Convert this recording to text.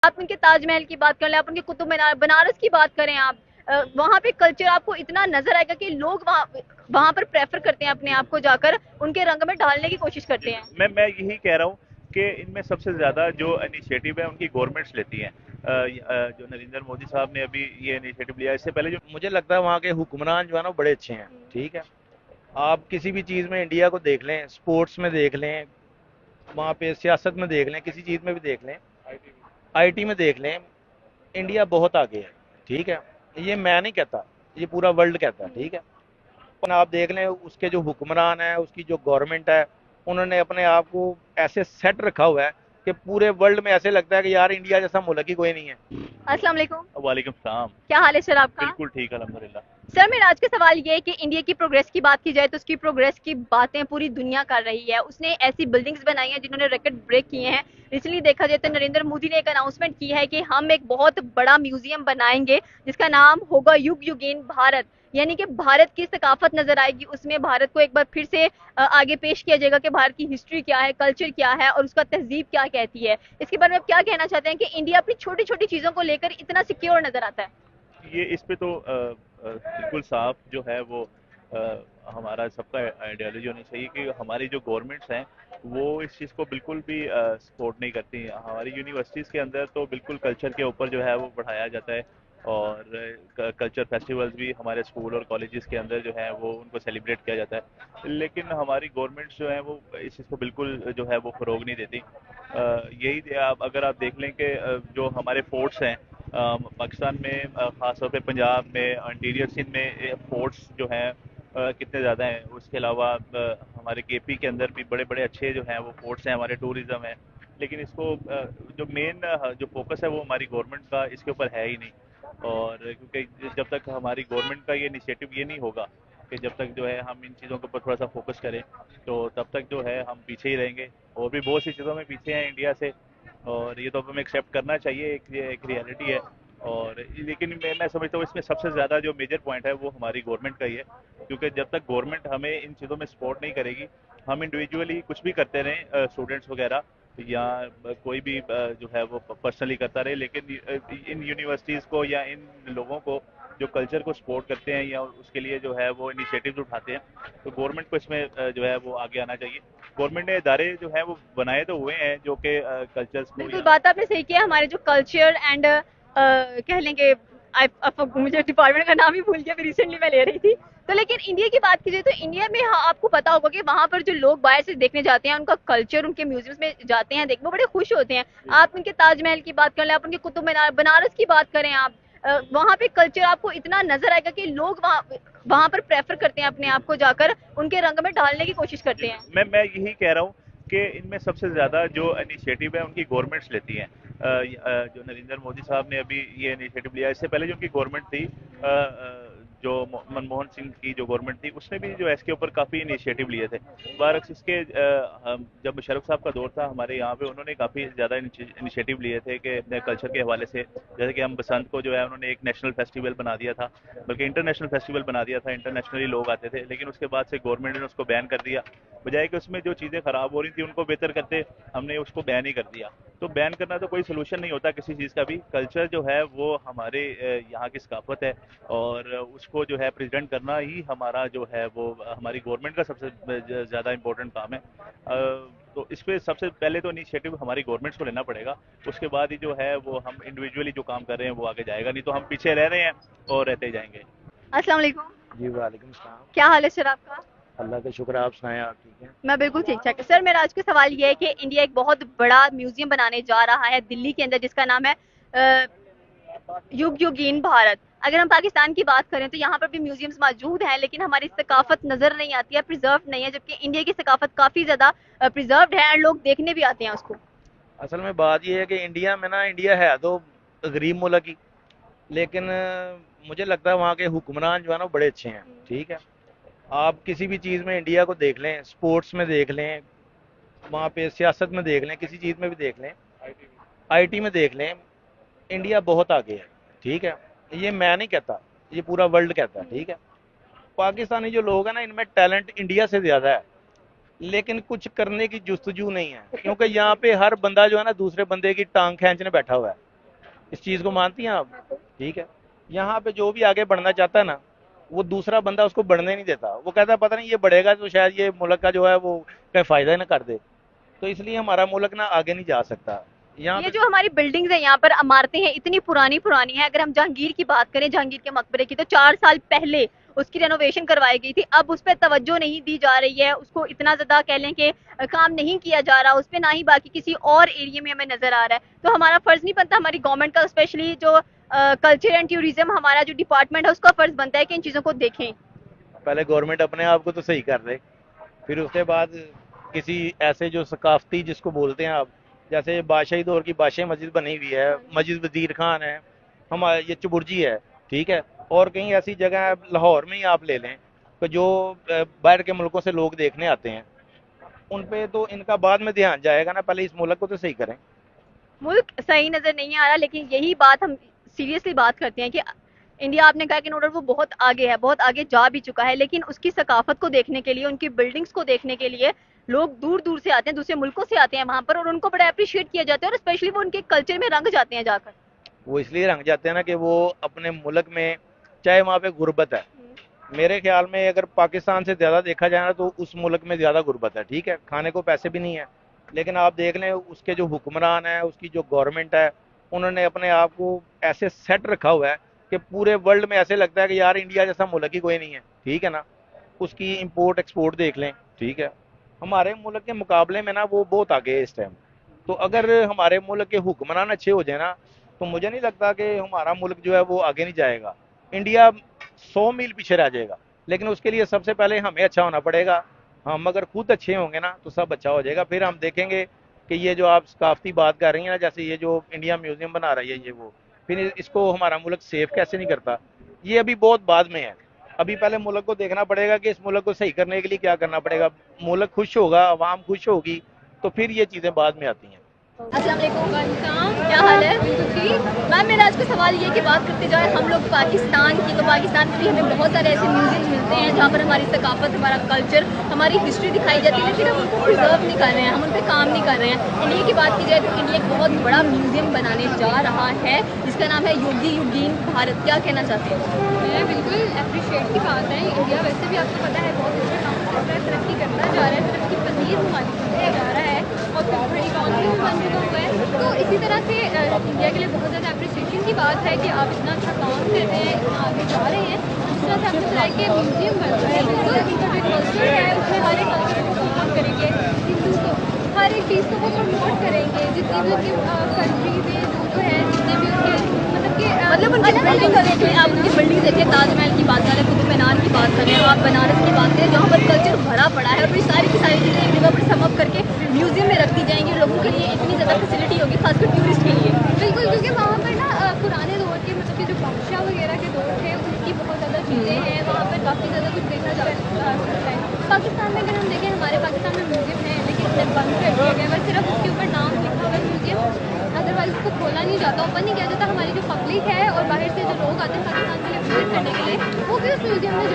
आप उनके ताजमहल की बात कर लें, आप उनके कुतुब मीनार बनारस की बात करें आप, वहाँ पे कल्चर आपको इतना नजर आएगा कि लोग वहाँ वहाँ पर प्रेफर करते हैं अपने आप को जाकर उनके रंग में ढालने की कोशिश करते हैं। मैं यही कह रहा हूँ कि इनमें सबसे ज़्यादा जो इनिशिएटिव है उनकी गवर्नमेंट्स लेती हैं। जो नरेंद्र मोदी साहब ने अभी ये इनिशिएटिव लिया, इससे पहले जो मुझे लगता है वहाँ के हुक्मरान जो है ना वो बड़े अच्छे हैं। ठीक है, आप किसी भी चीज़ में इंडिया को देख लें, स्पोर्ट्स में देख लें, वहाँ पे सियासत में देख लें, किसी चीज़ में भी देख लें, आईटी में देख लें, इंडिया बहुत आगे है। ठीक है, ये मैं नहीं कहता, ये पूरा वर्ल्ड कहता है। ठीक है, आप देख लें उसके जो हुक्मरान है, उसकी जो गवर्नमेंट है, उन्होंने अपने आप को ऐसे सेट रखा हुआ है कि पूरे वर्ल्ड में ऐसे लगता है कि यार इंडिया जैसा मुल्क ही कोई नहीं है। अस्सलाम वालेकुम। वालेकुम सलाम। क्या हाल है सर आपका? बिल्कुल ठीक, अल्हम्दुलिल्लाह। सर मेरा आज का सवाल ये है कि इंडिया की प्रोग्रेस की बात की जाए तो उसकी प्रोग्रेस की बातें पूरी दुनिया कर रही है। उसने ऐसी बिल्डिंग्स बनाई हैं जिन्होंने रिकॉर्ड ब्रेक किए हैं। रिसेंटली देखा जाए तो नरेंद्र मोदी ने एक अनाउंसमेंट की है कि हम एक बहुत बड़ा म्यूजियम बनाएंगे जिसका नाम होगा युग युगीन भारत। यानी कि भारत की सकाफत नजर आएगी उसमें, भारत को एक बार फिर से आगे पेश किया जाएगा कि भारत की हिस्ट्री क्या है, कल्चर क्या है और उसका तहजीब क्या कहती है। इसके बारे में आप क्या कहना चाहते हैं कि इंडिया अपनी छोटी छोटी चीजों को लेकर इतना सिक्योर नजर आता है? ये इस पे तो बिल्कुल साफ जो है वो हमारा सबका आइडियोलॉजी होनी चाहिए कि हमारी जो गवर्नमेंट्स हैं वो इस चीज़ को बिल्कुल भी सपोर्ट नहीं करती। हमारी यूनिवर्सिटीज़ के अंदर तो बिल्कुल कल्चर के ऊपर जो है वो बढ़ाया जाता है, और कल्चर फेस्टिवल्स भी हमारे स्कूल और कॉलेजेस के अंदर जो है वो उनको सेलिब्रेट किया जाता है। लेकिन हमारी गवर्नमेंट्स जो है वो इस चीज़ को बिल्कुल जो है वो फ़रोग नहीं देती। यही आप अगर आप देख लें कि जो हमारे फोर्ट्स हैं पाकिस्तान में, ख़ास तौर पे पंजाब में इंटीरियर सिंध में फोर्ट्स जो हैं कितने ज़्यादा हैं। उसके अलावा हमारे केपी के अंदर भी बड़े बड़े अच्छे जो हैं वो फोर्ट्स हैं, हमारे टूरिज़्म है। लेकिन इसको जो मेन जो फोकस है वो हमारी गवर्नमेंट का इसके ऊपर है ही नहीं। और क्योंकि जब तक हमारी गवर्नमेंट का ये इनिशिएटिव ये नहीं होगा कि जब तक जो है हम इन चीज़ों के ऊपर थोड़ा सा फोकस करें, तो तब तक जो है हम पीछे ही रहेंगे। और भी बहुत सी चीज़ों में पीछे हैं इंडिया से, और ये तो हमें एक्सेप्ट करना चाहिए, एक रियलिटी है। और लेकिन मैं समझता हूँ इसमें सबसे ज़्यादा जो मेजर पॉइंट है वो हमारी गवर्नमेंट का ही है, क्योंकि जब तक गवर्नमेंट हमें इन चीज़ों में सपोर्ट नहीं करेगी, हम इंडिविजुअली कुछ भी करते रहें, स्टूडेंट्स वगैरह या कोई भी जो है वो पर्सनली करता रहे, लेकिन इन यूनिवर्सिटीज़ को या इन लोगों को जो कल्चर को सपोर्ट करते हैं या उसके लिए जो है वो इनिशिएटिव्स उठाते हैं, तो गवर्नमेंट को इसमें जो है वो आगे आना चाहिए। गवर्नमेंट ने इदारे जो हैं वो बनाए तो हुए हैं जो कि कल्चर्स को बिल्कुल या बात आपने सही किया। हमारे जो कल्चर एंड कह लेंगे मुझे डिपार्टमेंट का नाम ही भूल गया, रिसेंटली मैं ले रही थी। तो लेकिन इंडिया की बात कीजिए तो इंडिया में आपको पता होगा कि वहां पर जो लोग बाहर से देखने जाते हैं उनका कल्चर, उनके म्यूजियम्स में जाते हैं देखने, वो बड़े खुश होते हैं। आप उनके ताजमहल की बात कर लें, आप उनके कुतुब मीनार बनारस की बात करें आप, वहां पे कल्चर आपको इतना नजर आएगा कि लोग वहां पर प्रेफर करते हैं अपने आप को जाकर उनके रंग में ढालने की कोशिश करते हैं। मैं यही कह रहा हूँ कि इनमें सबसे ज़्यादा जो इनिशिएटिव है उनकी गवर्नमेंट्स लेती हैं। जो नरेंद्र मोदी साहब ने अभी ये इनिशिएटिव लिया, इससे पहले जो उनकी गवर्नमेंट थी, जो मनमोहन सिंह की जो गवर्नमेंट थी, उसने भी जो है इसके ऊपर काफ़ी इनिशिएटिव लिए थे। बरअक्स इसके जब मुशर्रफ साहब का दौर था हमारे यहाँ पे, उन्होंने काफ़ी ज़्यादा इनिशिएटिव लिए थे कि अपने कल्चर के हवाले से, जैसे कि हम बसंत को जो है उन्होंने एक नेशनल फेस्टिवल बना दिया था, बल्कि इंटरनेशनल फेस्टिवल बना दिया था, इंटरनेशनली लोग आते थे। लेकिन उसके बाद से गवर्नमेंट ने उसको बैन कर दिया, बजाय कि उसमें जो चीज़ें ख़राब हो रही थी उनको बेहतर करते, हमने उसको बैन ही कर दिया। तो बैन करना तो कोई सोल्यूशन नहीं होता किसी चीज़ का भी। कल्चर जो है वो हमारे यहाँ की सकाफत है, और उसको जो है प्रेजेंट करना ही हमारा जो है वो हमारी गवर्नमेंट का सबसे ज़्यादा इम्पोर्टेंट काम है। तो इस पे सबसे पहले तो इनिशिएटिव हमारी गवर्नमेंट्स को लेना पड़ेगा। उसके बाद ही जो है वो हम इंडिविजुअली जो काम कर रहे हैं वो आगे जाएगा, नहीं तो हम पीछे रह रहे हैं और रहते ही जाएंगे। अस्सलाम वालेकुम। जी वालेकुम सलाम। क्या हाल है सर आपका? अल्लाह का शुक्र, आप सुनाएं, आप ठीक हैं? मैं बिल्कुल ठीक ठाक है। सर मेरा आज का सवाल ये है कि इंडिया एक बहुत बड़ा म्यूजियम बनाने जा रहा है दिल्ली के अंदर जिसका नाम है अ, युग युगीन भारत। अगर हम पाकिस्तान की बात करें तो यहाँ पर भी म्यूजियम्स मौजूद हैं लेकिन हमारी सकाफत नजर नहीं आती है, प्रिजर्व नहीं है, जबकि इंडिया की सकाफत काफी ज्यादा प्रिजर्व है और लोग देखने भी आते हैं उसको। असल में बात यह है कि इंडिया में ना, इंडिया है तो गरीब मुल्क ही, लेकिन मुझे लगता है वहाँ के हुक्मरान जो है ना वो बड़े अच्छे हैं। ठीक है, आप किसी भी चीज़ में इंडिया को देख लें, स्पोर्ट्स में देख लें, वहाँ पे सियासत में देख लें, किसी चीज़ में भी देख लें, आईटी में देख लें, इंडिया बहुत आगे है। ठीक है, ये मैं नहीं कहता, ये पूरा वर्ल्ड कहता है। ठीक है, पाकिस्तानी जो लोग हैं ना, इनमें टैलेंट इंडिया से ज़्यादा है, लेकिन कुछ करने की जुस्तजू नहीं है, क्योंकि यहाँ पे हर बंदा जो है ना दूसरे बंदे की टांग खींचने बैठा हुआ है। इस चीज़ को मानती हैं आप? ठीक है। यहाँ पे जो भी आगे बढ़ना चाहता है ना, वो दूसरा बंदा उसको बढ़ने नहीं देता। वो कहता है पता नहीं ये बढ़ेगा तो शायद ये मुल्क का जो है वो कहीं फ़ायदा ही ना कर दे। तो इसलिए हमारा मुल्क ना आगे नहीं जा सकता। यहाँ ये पे जो हमारी बिल्डिंग्स है यहाँ पर इमारतें हैं इतनी पुरानी पुरानी है। अगर हम जहांगीर की बात करें, जहांगीर के मकबरे की, तो 4 साल पहले उसकी रेनोवेशन करवाई गई थी। अब उस पर तवज्जो नहीं दी जा रही है, उसको इतना ज्यादा कह लें कि काम नहीं किया जा रहा उस पर, ना ही बाकी किसी और एरिया में हमें नजर आ रहा है। तो हमारा फर्ज नहीं बनता, हमारी गवर्नमेंट का स्पेशली जो कल्चर एंड टूरिज्म हमारा जो डिपार्टमेंट है उसका फर्ज बनता है कि इन चीजों को देखें। पहले गवर्नमेंट अपने आप को तो सही कर ले, फिर उसके बाद किसी ऐसे जो सकाफती जिसको बोलते हैं आप, जैसे बादशाही दौर की बादशाही मस्जिद बनी हुई है, मस्जिद वजीर खान है, हमारे ये चबुर्जी है, ठीक है, और कहीं ऐसी जगह है लाहौर में ही आप ले लें कि जो बाहर के मुल्कों से लोग देखने आते हैं, उन पे तो इनका बाद में ध्यान जाएगा ना, पहले इस मुल्क को तो सही करें। मुल्क सही नजर नहीं आ रहा, लेकिन यही बात हम सीरियसली बात करते हैं कि इंडिया, आपने कहा कि इन ऑर्डर वो बहुत आगे है, बहुत आगे जा भी चुका है, लेकिन उसकी सकाफत को देखने के लिए, उनकी बिल्डिंग्स को देखने के लिए लोग दूर दूर से आते हैं, दूसरे मुल्कों से आते हैं वहां पर, और उनको बड़ा अप्रिशिएट किया जाता है, और स्पेशली वो उनके कल्चर में रंग जाते हैं जाकर। वो इसलिए रंग जाते हैं ना कि वो अपने मुल्क में, चाहे वहाँ पे गुर्बत है, मेरे ख्याल में अगर पाकिस्तान से ज़्यादा देखा जाए ना तो उस मुल्क में ज़्यादा गुर्बत है, ठीक है, खाने को पैसे भी नहीं है, लेकिन आप देख लें उसके जो हुक्मरान है, उसकी जो गवर्नमेंट है, उन्होंने अपने आप को ऐसे सेट रखा हुआ है कि पूरे वर्ल्ड में ऐसे लगता है कि यार इंडिया जैसा मुल्क ही कोई नहीं है, ठीक है ना। उसकी इंपोर्ट एक्सपोर्ट देख लें, ठीक है, हमारे मुल्क के मुकाबले में ना वो बहुत आगे है इस टाइम। तो अगर हमारे मुल्क के हुक्मरान अच्छे हो जाए ना, तो मुझे नहीं लगता कि हमारा मुल्क जो है वो आगे नहीं जाएगा। इंडिया 100 मील पीछे रह जाएगा, लेकिन उसके लिए सबसे पहले हमें अच्छा होना पड़ेगा। हम अगर खुद अच्छे होंगे ना तो सब अच्छा हो जाएगा। फिर हम देखेंगे कि ये जो आप सकाफती बात कर रही हैं ना, जैसे ये जो इंडिया म्यूजियम बना रही है ये वो, फिर इसको हमारा मुल्क सेफ कैसे नहीं करता, ये अभी बहुत बाद में है। अभी पहले मुल्क को देखना पड़ेगा कि इस मुल्क को सही करने के लिए क्या करना पड़ेगा। मुल्क खुश होगा, आवाम खुश होगी, तो फिर ये चीज़ें बाद में आती हैं। अस्सलाम वालेकुम, क्या हाल है? बिल्कुल ठीक। मैम, मेरा आज का सवाल ये है कि बात करते जाए हम लोग पाकिस्तान की, तो पाकिस्तान में भी हमें बहुत सारे ऐसे म्यूजियम मिलते हैं जहाँ पर हमारी सकाफत, हमारा कल्चर, हमारी हिस्ट्री दिखाई जाती है, लेकिन हम उनको प्रिजर्व नहीं कर रहे हैं, हम उन पर काम नहीं कर रहे हैं। इंडिया की बात की जाए तो इंडिया एक बहुत बड़ा म्यूजियम बनाने जा रहा है जिसका नाम है योगी युगीन भारत। क्या कहना चाहते हैं? मैं बिल्कुल अप्रिशिएट की बात है। इंडिया वैसे भी आपको पता है बहुत अच्छा काम कर रहा है, तरक्की करता जा रहा है, तरक्की पनीर ममालिक बनता जा रहा है और फिर बड़ी इकॉनमी में बन चुका हुआ है। तो इसी तरह से इंडिया के लिए बहुत ज़्यादा अप्रिसिएशन की बात है कि आप इतना अच्छा काम कर रहे हैं, इतना आगे जा रहे हैं। जिस तरह से आपने बताया कि म्यूजियम बन रहा है, बिल्कुल इनका जो कल्चर है उसमें हर एक कल्चर को प्रमोट करेंगे, हिंदू को हर एक चीज़ को वो प्रमोट करेंगे, जितनी भी उनकी कंट्री में जो है, जितने भी उनके मतलब उनकी बिल्डिंग देखिए, आप उनकी बिल्डिंग देखिए, ताजमहल की बात कर रहे हैं, कुतुब मीनार की बात कर रहे हैं, आप बनारस की बात करें जहाँ पर कल्चर भरा पड़ा है, और ये सारी की सारी चीज़ें एक जगह पर सम अप करके म्यूजियम में रख दी जाएंगी। लोगों के लिए इतनी ज़्यादा फैसिलिटी होगी, खासकर टूरिस्ट के लिए। बिल्कुल, क्योंकि वहाँ पर ना पुराने दौर के, मतलब कि जो बादशाह वगैरह के दौर थे, उनकी बहुत ज़्यादा चीज़ें हैं वहाँ पर, काफ़ी ज़्यादा कुछ देखा जा सकता है। पाकिस्तान में अगर हम देखें, हमारे पाकिस्तान में म्यूजियम है लेकिन इसे बंद कर दिया गया है, सिर्फ उसके ऊपर नाम लिखा हुआ है म्यूजियम, अदरवाइज उसको खोला नहीं जाता, ओपन नहीं किया जाता। हमारी जो पब्लिक है और बाहर से जो लोग आते हैं पाकिस्तान के लिए विजिट करने के लिए, वो भी उस म्यूजियम में